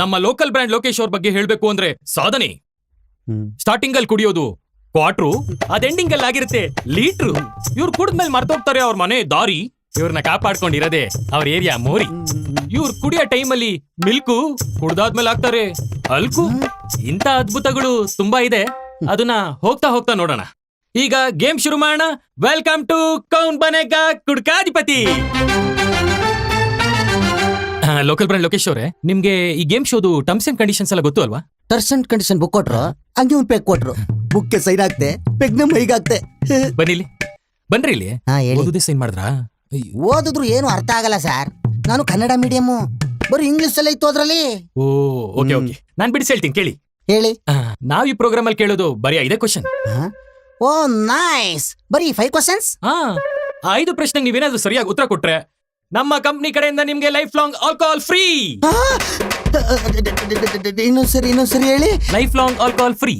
ನಮ್ಮ local brand Lokesh ಅವ್ರ ಬಗ್ಗೆ ಹೇಳ್ಬೇಕು ಅಂದ್ರೆ ಸಾಧನೆ. ಸ್ಟಾರ್ಟಿಂಗ್ ಅಲ್ಲಿ ಕುಡಿಯೋದು ಕ್ವಾರ್ಟ್ರು, ಅದ್ ಎಂಡಿಂಗ್ ಅಲ್ಲಿ ಆಗಿರುತ್ತೆ ಲೀಟ್ರು. ಇವ್ರು ಕುಡಿದ್ಮೇಲೆ ಮರ್ತೋಗ್ತಾರೆ ಅವ್ರ ಮನೆ ದಾರಿ. ಇವ್ರನ್ನ ಕಾಪಾಡ್ಕೊಂಡಿರೋದೆ ಅವ್ರ ಏರಿಯಾ ಮೋರಿ. ಇವ್ರು ಕುಡಿಯೋ ಟೈಮಲ್ಲಿ ಮಿಲ್ಕು, ಕುಡ್ದಾದ್ಮೇಲೆ ಆಗ್ತಾರೆ ಅಲ್ಕು. ಇಂಥ ಅದ್ಭುತಗಳು ತುಂಬಾ ಇದೆ. ಅದನ್ನ ಹೋಗ್ತಾ ಹೋಗ್ತಾ ನೋಡೋಣ. ಈಗ ಗೇಮ್ ಶುರು ಮಾಡೋಣ. Welcome to Kaun Banega Kudkadhipati. Local brand Lokesh ಅವರೇ, ನಿಮ್ಗೆ ಈ ಗೇಮ್ ಶೋದು ಟರ್ಮ್ಸ್ ಅಂಡ್ ಕಂಡೀಷನ್ಸ್ ಎಲ್ಲ ಗೊತ್ತು ಅಲ್ವಾ? ಟರ್ಮ್ಸ್ ಅಂಡ್ ಕಂಡೀಷನ್ ಬುಕ್ ಕೊಟ್ರು, ಹಂಗೆ ಒಂದು ಪೆಗ್ ಕೊಟ್ರು. ಬುಕ್ಗೆ ಸೈನ್ ಆಗ್ತೆ, ಪೆಗ್ನ ಮೈಗಾಗ್ತೆ. ಬನ್ನಿಲಿ, ಬನ್ರಿ ಇಲ್ಲಿ. ಓದುದೇ ಸೈನ್ ಮಾಡಿದ್ರಾ? ಓದಿದ್ರು ಏನು ಅರ್ಥ ಆಗಲ್ಲ ಸರ್. ನಾನು ಕನ್ನಡ ಮೀಡಿಯಂ, ಬರೀ ಇಂಗ್ಲಿಷ್ ಎಲ್ಲ ಇತ್ತು ಅದ್ರಲ್ಲಿ. ಓ ಓಕೆ ಓಕೆ, ನಾನ್ ಬಿಡಿಸಿ ಹೇಳ್ತೀನಿ ಕೇಳಿ. ಹೇಳಿ. ನಾವ್ ಈ ಪ್ರೋಗ್ರಾಮ್ ಅಲ್ಲಿ ಕೇಳೋದು ಬರೀ 5 ಕ್ವಶನ್. ಓ ನೈಸ್, ಬರೀ 5 ಕ್ವಶನ್ಸ್. 5 ಪ್ರಶ್ನೆಗೆ ನೀವೇನಾದ್ರೂ ಸರಿಯಾಗಿ ಉತ್ತರ ಕೊಟ್ರೆ ನಮ್ಮ ಕಂಪ್ನಿ ಕಡೆಯಿಂದ ನಿಮ್ಗೆ ಲೈಫ್ ಲಾಂಗ್ ಆಲ್ಕೋಹಾಲ್ ಫ್ರೀ. ಇನ್ನೊಂದ್ಸರಿ ಹೇಳಿ. Life long alcohol free.